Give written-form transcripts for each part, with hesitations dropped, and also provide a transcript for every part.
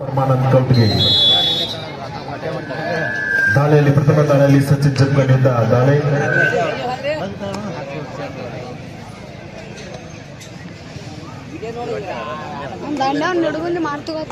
परमानंद कौटगे ದಾಳಿಯಲ್ಲಿ ಪ್ರಥಮ ದಾಳಿಯಲ್ಲಿ ಸಚಿನ್ ಜಗ್ಗನಿಂದ ದಾಳಿ ನಡುಗಲ್ಲಿ ಮಾಡ್ತೀವಿ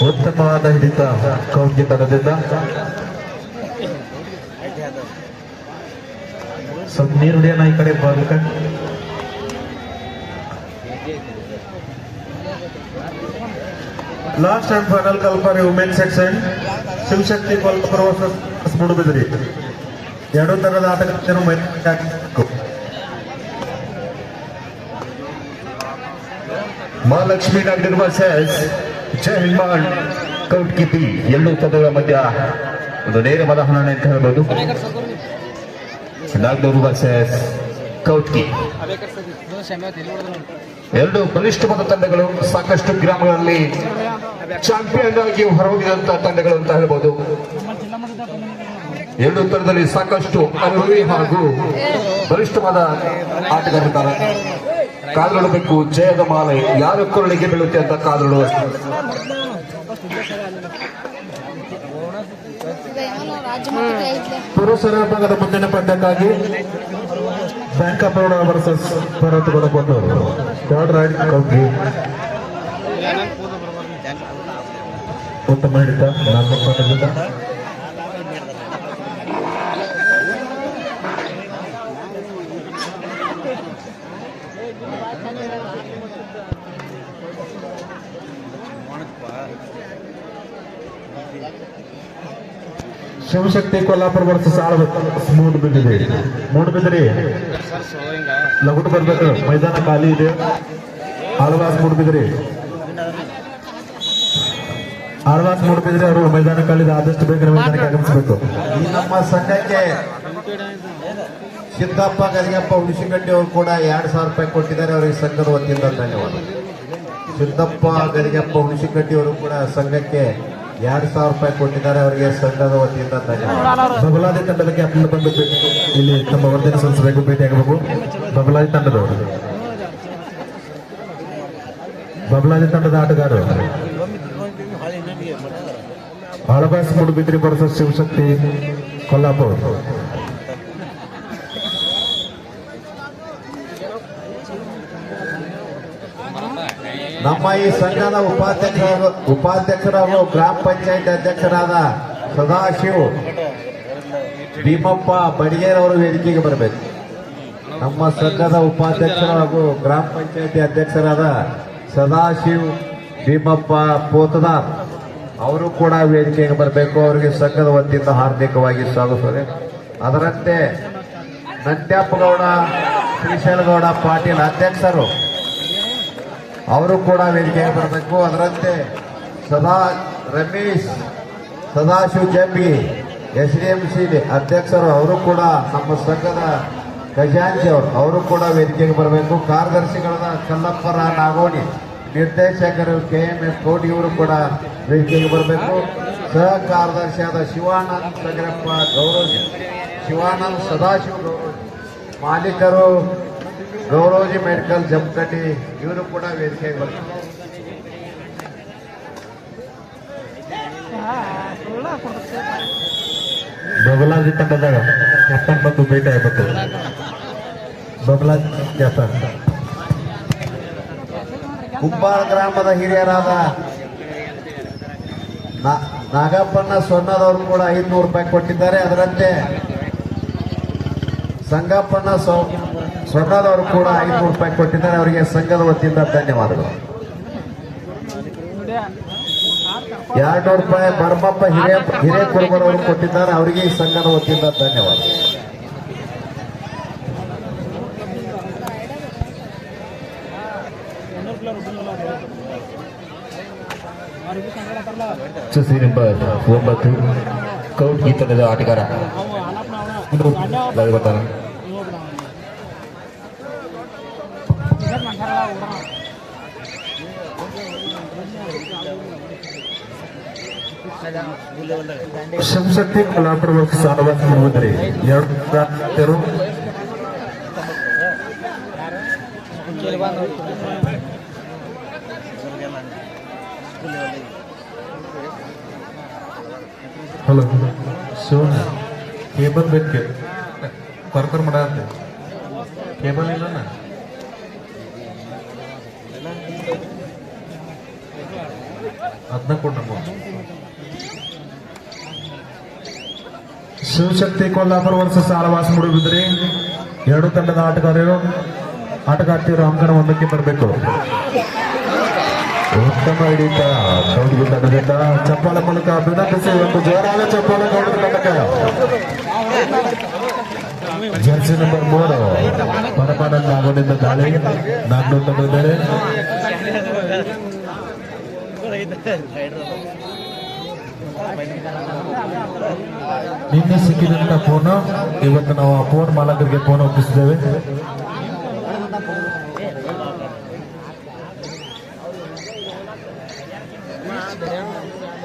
ಉತ್ತಮವಾದ ಹಿಡಿತ ಕೌಂಟಿ ತಂಡದಿಂದ ಸ್ವಲ್ಪ ನೀರು ಹೊಡಿಯೋಣ ಈ ಕಡೆ ಬಾಲಕ last and final call for women section Shivashakti Kolhapur versus Moodbidri ಎರಡೂ ತರದ ಆಟಗಾರರು ಮಹಾಲಕ್ಷ್ಮಿ ನಾಗರಿಕ ವರ್ಸಸ್ ಜೈ ಹಿಂದ್ ಕೌಟ್ಕಿಪಿ ಎರಡೂ ತಂಡಗಳ ಮಧ್ಯ ಒಂದು ನೇರವಾದ ಹಣಾಣೆ ಅಂತ ಹೇಳ್ಬೋದು. ನಾಗನೂರು ವರ್ಸಸ್ ಕೌಟ್ಕಿ ಎರಡು ಬಲಿಷ್ಠವಾದ ತಂಡಗಳು, ಸಾಕಷ್ಟು ಗ್ರಾಮಗಳಲ್ಲಿ ಚಾಂಪಿಯನ್ ಆಗಿ ಹೊರಹೋಗಿದಂತಹ ತಂಡಗಳು ಅಂತ ಹೇಳ್ಬೋದು. ಎರಡು ತಂಡದಲ್ಲಿ ಸಾಕಷ್ಟು ಅನುಭವಿ ಹಾಗೂ ಬಲಿಷ್ಠವಾದ ಆಟಗಾರರಿದ್ದಾರೆ. ಕಾದೊಡಬೇಕು ಜಯದ ಮಾಲೆ ಯಾರ ಕೊರಳಿಗೆ ಬೀಳುತ್ತೆ ಅಂತ ಕಾದೊಡುವ ಪುರುಷರ ಭಾಗದ ಮುಂದಿನ ಪಂದ್ಯಕ್ಕಾಗಿ ಬ್ಯಾಂಕ್ ಆಫ್ ಬರೋಡಾ ವರ್ಸಸ್ ಭಾರತ ಬಂದವರು ಥರ್ಡ್ ರೈಡ್ ಕೌಂಟಿ ಉತ್ತಮ ಹಿಡಿತ 4 ಪಂದ್ಯದಿಂದ ಶಿವಶಕ್ತಿ ಕೊಲ್ಲಾಪುರ ವರ್ಸಸ್ ಮೂಡುಬಿದಿರೆ ಲಗುಟ್ ಬರ್ಬೇಕು, ಮೈದಾನ ಖಾಲಿ ಇದೆ. ಆಳ್ವಾಸ್ ಮೂಡುಬಿದಿರೆ ಅವರು ಮೈದಾನ ಖಾಲಿ ಇದೆ, ಆದಷ್ಟು ಬೇಗ ಮೈದಾನಕ್ಕೆ ಆಗಮಿಸಬೇಕು. ಈ ನಮ್ಮ ಸಂಘಕ್ಕೆ ಸಿದ್ದಪ್ಪ ಗರಿಗಪ್ಪ ಹುಣಸಿಗಡ್ಡಿ ಅವರು ಕೂಡ 2,000 ರೂಪಾಯಿ ಕೊಟ್ಟಿದ್ದಾರೆ. ಅವರಿಗೆ ಸಂಘದ ವತಿಯಿಂದ ಧನ್ಯವಾದ. ಸಿದ್ದಪ್ಪ ಗರಿಗಪ್ಪ ಹುಣಸಿಗಡ್ಡಿ ಅವರು ಕೂಡ ಸಂಘಕ್ಕೆ 2,000 ರೂಪಾಯಿ ಕೊಟ್ಟಿದ್ದಾರೆ. ಅವರಿಗೆ ಸಂಘದ ವತಿಯಿಂದ ಧನ್ಯವಾದ. ಬಬಲಾದಿ ತಂಡದ ಕ್ಯಾಪ್ಟನ್ ಬಂದು ಇಲ್ಲಿ ತಮ್ಮ ವರ್ತನೆ ಸಲ್ಲಿಸಬೇಕು, ಭೇಟಿಯಾಗಬೇಕು. ಬಬಲಾದಿ ತಂಡದ ಆಟಗಾರರು ಆಳ್ವಾಸ್ ಮೂಡುಬಿದಿರೆ ವರ್ಸಸ್ ಶಿವಶಕ್ತಿ ಕೊಲ್ಲಾಪುರ. ನಮ್ಮ ಈ ಸಂಘದ ಉಪಾಧ್ಯಕ್ಷರಾದ ಗ್ರಾಮ ಪಂಚಾಯತ್ ಅಧ್ಯಕ್ಷರಾದ ಸದಾಶಿವ್ ಭೀಮಪ್ಪ ಬಡಿಗೇರ್ ಅವರು ವೇದಿಕೆಗೆ ಬರಬೇಕು. ನಮ್ಮ ಸಂಘದ ಉಪಾಧ್ಯಕ್ಷರು ಹಾಗೂ ಗ್ರಾಮ ಪಂಚಾಯತಿ ಅಧ್ಯಕ್ಷರಾದ ಸದಾಶಿವ್ ಭೀಮಪ್ಪ ಪೋತದಾರ್ ಅವರು ಕೂಡ ವೇದಿಕೆಗೆ ಬರಬೇಕು. ಅವರಿಗೆ ಸಂಘದ ವತಿಯಿಂದ ಹಾರ್ದಿಕವಾಗಿ ಸ್ವಾಗತಿಸುತ್ತದೆ. ಅದರಂತೆ ನಂದ್ಯಾಪಗೌಡ ಶ್ರೀಶೈಲಗೌಡ ಪಾಟೀಲ್ ಅಧ್ಯಕ್ಷರು ಅವರು ಕೂಡ ವೇದಿಕೆಗೆ ಬರಬೇಕು. ಅದರಂತೆ ರಮೇಶ್ ಸದಾಶಿವ್ ಜಂಬಿ SDMC ಅಧ್ಯಕ್ಷರು ಅವರು ಕೂಡ ನಮ್ಮ ಸಂಘದ ಖಜಾಂಚಿ ಅವರು ಕೂಡ ವೇದಿಕೆಗೆ ಬರಬೇಕು. ಕಾರ್ಯದರ್ಶಿಗಳಾದ ಕಲ್ಲಪ್ಪರ ನಾಗೋಣಿ, ನಿರ್ದೇಶಕರು KMS ಕೋಟಿ ಇವರು ಕೂಡ ವೇದಿಕೆಗೆ ಬರಬೇಕು. ಸಹ ಕಾರ್ಯದರ್ಶಿಯಾದ ಶಿವಾನಂದ್ ಸಗರಪ್ಪ ಗೌರವಜಿ, ಶಿವಾನಂದ್ ಸದಾಶಿವ ಗೌರವಜಿ, ಮಾಲೀಕರು ಗೌರವಜಿ ಮೆಡಿಕಲ್ ಜಮಖಂಡಿ ಇವರು ಕೂಡ ವೇದಿಕೆಗೆ ಬರ್ತಾರೆ. ಬಬಲಾದಿ ತಂಡದ ಕ್ಯಾಪ್ಟನ್ ಬಂದು ಭೇಟಿ ಆಗಬೇಕು. ಬಬಲಾದಿ ಕ್ಯಾಪ್ಟನ್ ಕುಂಬಾಳ ಗ್ರಾಮದ ಹಿರಿಯರಾದ ನಾಗಪ್ಪಣ್ಣ ಸೊನ್ನದವರು ಕೂಡ 500 ರೂಪಾಯಿ ಕೊಟ್ಟಿದ್ದಾರೆ. ಅದರಂತೆ ಸಂಗಪ್ಪಣ್ಣ ಸೊನ್ನದವರು ಕೂಡ 500 ರೂಪಾಯಿ ಕೊಟ್ಟಿದ್ದಾರೆ. ಅವರಿಗೆ ಸಂಘದ ವತಿಯಿಂದ ಧನ್ಯವಾದಗಳು. 200 ರೂಪಾಯಿ ಬರ್ಮಪ್ಪ ಹಿರೇಕುರುಬರವರು ಕೊಟ್ಟಿದ್ದಾರೆ. ಅವರಿಗೆ ಈ ಸಂಘದ ವತಿಯಿಂದ ಧನ್ಯವಾದ. ಜರ್ಸಿ ನಂಬರ್ 9 ಕೌಟ್ ಈ ತಂಡದ ಆಟಗಾರ ಬರ್ತಾನೆ. ಶಿವಶಕ್ತಿ ಕೊಲ್ಲಾಪುರ ವರ್ಸಸ್ ಆಳ್ವಾಸ್ ಮೂಡುಬಿದಿರೆ ಎರಡು ಹಲೋ ಶಿವನ್ ಕೇಬಲ್ ಬೇಕು ಕರ್ಕರ್ ಮಾಡ ಕೇಬಲ್ ಇಲ್ಲ ಅದನ್ನ ಕೊಡ ಶಿವಶಕ್ತಿ ಕೊಲ್ಲಾಪುರ ವರ್ಸಸ್ ಆಳ್ವಾಸ್ ಮೂಡುಬಿದಿರೆ ಎರಡು ತಂಡದ ಆಟಗಾರ್ತಿಯರು ಅಂಕಣ ಒಂದಕ್ಕೆ ಬರಬೇಕು. ಉತ್ತಮ ಹಿಡಿತ ಗೌಡ್ಗಿ ತಂಡದಿಂದ ಚಪ್ಪಾಳೆ ಮೂಲಕ ಅಭಿನಂದಿಸಿ ಒಂದು ಜೋರಾದ ಚಪ್ಪಾಳೆ ಗೌಡ್ಗಿ ತಂಡಕ್ಕೆ. ಜರ್ಸಿ ನಂಬರ್ 3 ಪರಪಾಡ ನಾಗೋಡಿಂದ ದಾಳಿ ನಾಗ್ನೂರು ತಂಡದಿದ್ದಾರೆ. ನಿನ್ನೆ ಸಿಕ್ಕಿದಂತ ಫೋನ್ ಇವತ್ತು ನಾವು ಆ ಫೋನ್ ಮಾಲಕರಿಗೆ ಫೋನ್ ಒಪ್ಪಿಸಿದ್ದೇವೆ.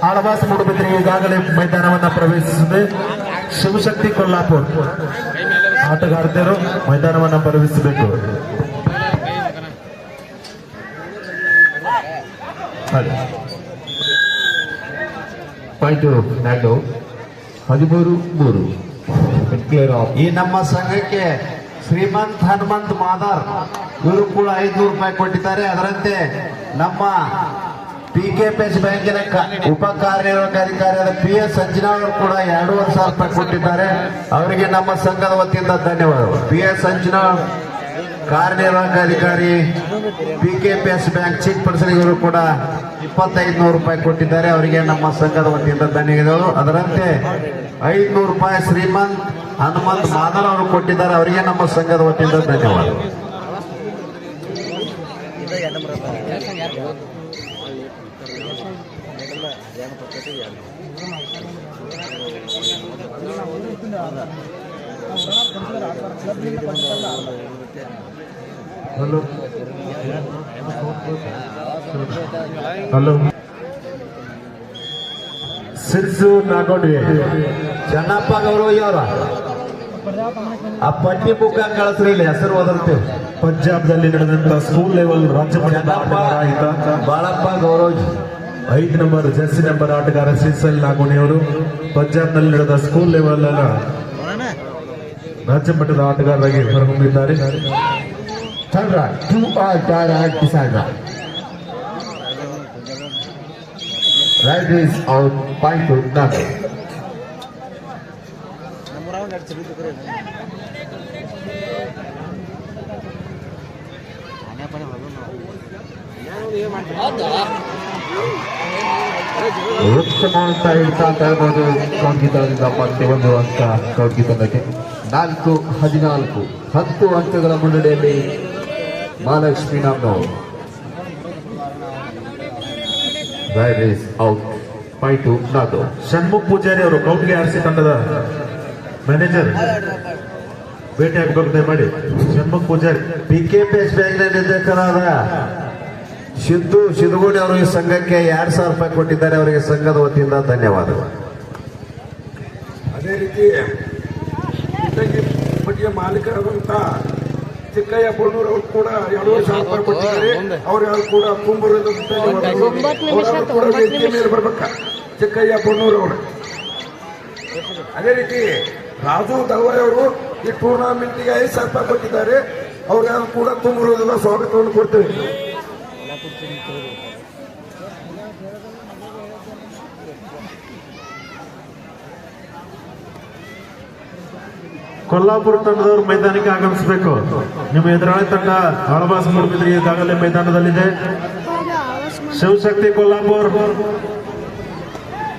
ಆಳ್ವಾಸ್ ಮೂಡುಬಿದಿರೆ ಈಗಾಗಲೇ ಮೈದಾನವನ್ನ ಪ್ರವೇಶಿಸಿದೆ. ಶಿವಶಕ್ತಿ ಕೊಲ್ಲಾಪುರ್ ಆಟಗಾರ್ತಿಯರು ಮೈದಾನವನ್ನ ಪ್ರವೇಶಿಸಬೇಕು. ಪಾಯಿಂಟ್ 13-3 ಈ ನಮ್ಮ ಸಂಘಕ್ಕೆ ಶ್ರೀಮಂತ್ ಹನುಮಂತ್ ಮಾದಾರ್ ಇವರು ಕೂಡ 500 ರೂಪಾಯಿ ಕೊಟ್ಟಿದ್ದಾರೆ. ಅದರಂತೆ ನಮ್ಮ PKPS ಬ್ಯಾಂಕಿನ ಉಪ ಕಾರ್ಯನಿರ್ವಾಹಕ ಅಧಿಕಾರಿಯಾದ PS ಸಂಜನಾ ಅವರು ಕೂಡ 2,500 ರೂಪಾಯಿ ಕೊಟ್ಟಿದ್ದಾರೆ. ಅವರಿಗೆ ನಮ್ಮ ಸಂಘದ ವತಿಯಿಂದ ಧನ್ಯವಾದಗಳು. PS ಸಂಜನಾ ಕಾರ್ಯನಿರ್ವಾಹಕ ಅಧಿಕಾರಿ PKPS ಬ್ಯಾಂಕ್ ಚೀಫ್ ಪರ್ಸನ್ ಇವರು ಕೂಡ 2,500 ರೂಪಾಯಿ ಕೊಟ್ಟಿದ್ದಾರೆ. ಅವರಿಗೆ ನಮ್ಮ ಸಂಘದ ವತಿಯಿಂದ ಧನ್ಯವಾದಗಳು. ಅದರಂತೆ 500 ರೂಪಾಯಿ ಶ್ರೀಮಂತ್ ಹನುಮಂತ್ ಮಾದರ್ ಅವರು ಕೊಟ್ಟಿದ್ದಾರೆ. ಅವರಿಗೆ ನಮ್ಮ ಸಂಘದ ವತಿಯಿಂದ ಧನ್ಯವಾದಗಳು. ಹಲೋ ಹಲೋ ಸಿರ್ಸು ನಾಗೋಡ್ವಿ ಚೆನ್ನಪ್ಪ ಗೌರವ್ ಅವರ ಆ ಪಟ್ಟಿ ಬುಕ್ ಕಳಿಸ್ರಿ, ಇಲ್ಲಿ ಹೆಸರು ಓದಿರ್ತೇವೆ. ಪಂಜಾಬ್ದಲ್ಲಿ ನಡೆದಂತ ಸ್ಕೂಲ್ ಲೆವೆಲ್ ರಾಜ್ಯ ಮಟ್ಟದ ಆಟಗಾರ Balappa Gaurav 5 number Jersey number ಆಟಗಾರ ಸಿರ್ಸಲ್ ನಾಗೋಣಿಯವರು ಪಂಜಾಬ್ನಲ್ಲಿ ನಡೆದ ಸ್ಕೂಲ್ ಲೆವೆಲ್ ರಾಜ್ಯ ಮಟ್ಟದ ಆಟಗಾರರಾಗಿ ಹೊರಹೊಮ್ಮಿದ್ದಾರೆ. Right is out. Point to nothing. ಉತ್ತಮ ಅಂತ ಹಿಡ್ತಾ ಅಂತ ಹೇಳ್ಬೋದು. ಕೌಡ್ಗಿತದಿಂದ ಮತ್ತೆ 1 ಅಂಕ ಕೌಡ್ಗಿತನಕ್ಕೆ 4-14 10 ಅಂಕಗಳ ಮುನ್ನಡೆಯಲ್ಲಿ Mahalakshmi ನಾಮ್ನವರು. Right is out. Point to nothing. Shanmukh Poojary ಅವರು ಕೌಟ್ಗೆ ಆರ್ಸಿ ತಂಡದ ಮ್ಯಾನೇಜರ್ ಭೇಟಿ ಆಗಬೇಕು ಮಾಡಿ. ಷಣ್ಮುಖ್ ಪೂಜಾರಿ PKPS ಬ್ಯಾಂಕ್ನ ನಿರ್ದೇಶಕರಾದ ಶಿದುಗೋಡಿ ಅವರು ಈ ಸಂಘಕ್ಕೆ 2,000 ರೂಪಾಯಿ ಕೊಟ್ಟಿದ್ದಾರೆ. ಅವರಿಗೆ ಸಂಘದ ವತಿಯಿಂದ ಧನ್ಯವಾದಗಳು. ಅದೇ ರೀತಿ ಪಟ್ಟಿಯ ಮಾಲೀಕರಾದಂತ ಚಿಕ್ಕಯ್ಯ ಬೋಳೂರು ಅವರು ಕೂಡ 2,000 ರೂಪಾಯಿ ಕೊಟ್ಟಿದ್ದಾರೆ. ಅವರು ಕೂಡ ಮೇಲೆ ಬರ್ಬೇಕ ಚಿಕ್ಕಯ್ಯ ಬೋಳೂರು ಅವರು. ಅದೇ ರೀತಿ ರಾಜು ದವರೆ ಅವರು ಈ ಟೂರ್ನಾಮೆಂಟ್ಗೆ 5,000 ರೂಪಾಯಿ ಕೊಟ್ಟಿದ್ದಾರೆ. ಅವ್ರಿಗೆ ಕೂಡ ತುಂಬುವುದನ್ನ ಸ್ವಾಗತವನ್ನು ಕೊಡ್ತೇವೆ. ಕೊಲ್ಲಾಪುರ ತಂಡದವರು ಮೈದಾನಕ್ಕೆ ಆಗಮಿಸಬೇಕು. ನಿಮ್ಮ ಎದುರಾಳಿ ತಂಡ ಆಳ್ವಾಸ್ ಮೂಡುಬಿದಿರೆ ಈಗಾಗಲೇ ಮೈದಾನದಲ್ಲಿದೆ. Shivashakti Kolhapur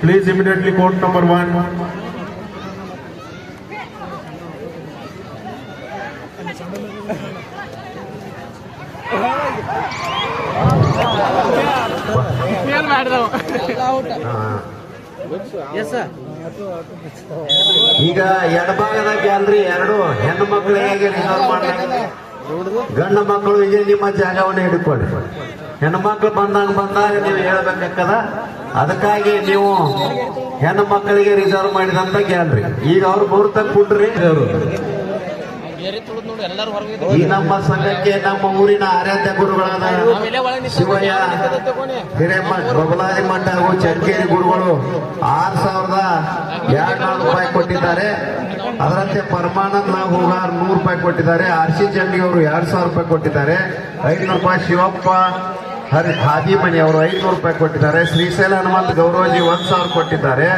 please immediately court number 1. ಈಗ ಎಡಭಾಗದ ಗ್ಯಾಲರಿ 2 ಹೆಣ್ಣು ಮಕ್ಕಳಿಗೆ ರಿಸರ್ವ್ ಮಾಡಲಾಗಿದೆ. ಗಂಡು ಮಕ್ಕಳು ಈಗ ನಿಮ್ಮ ಜಾಗವನ್ನು ಹಿಡ್ಕೊಳ್ಳಿ. ಹೆಣ್ಣು ಮಕ್ಕಳು ಬಂದಾಗ ನೀವು ಹೇಳ್ಬೇಕಾಗ್ತದ. ಅದಕ್ಕಾಗಿ ನೀವು ಹೆಣ್ಣು ಮಕ್ಕಳಿಗೆ ರಿಸರ್ವ್ ಮಾಡಿದಂತ ಗ್ಯಾಲ್ರಿ. ಈಗ ಅವ್ರು ಬಹುತೇಕ ಕುಂಡ್ರಿ ಅವರು ಈ ನಮ್ಮ ಸಂಘಕ್ಕೆ ನಮ್ಮ ಊರಿನ ಆರಾಧ್ಯ ಗುರುಗಳಾದ ಶಿವಯ್ಯ ಹಿರೇಮಠ ಬಬಲಾದಿ ಮಠ ಹಾಗೂ ಚರ್ಕೇರಿ ಗುರುಗಳು 6,200 ರೂಪಾಯಿ ಕೊಟ್ಟಿದ್ದಾರೆ. ಅದರಂತೆ ಪರಮಾನಂದ ಹೂಗಾರ್ 100 ರೂಪಾಯಿ ಕೊಟ್ಟಿದ್ದಾರೆ. ಆರ್ಸಿ ಚಂಡಿ ಅವರು 2,000 ರೂಪಾಯಿ ಕೊಟ್ಟಿದ್ದಾರೆ. 500 ರೂಪಾಯಿ ಶಿವಪ್ಪ ಹಾದಿಮನಿ ಅವರು 500 ರೂಪಾಯಿ ಕೊಟ್ಟಿದ್ದಾರೆ. ಶ್ರೀಶೈಲ ಹನುಮಂತ ಗೌರವಜಿ 1,000 ಕೊಟ್ಟಿದ್ದಾರೆ.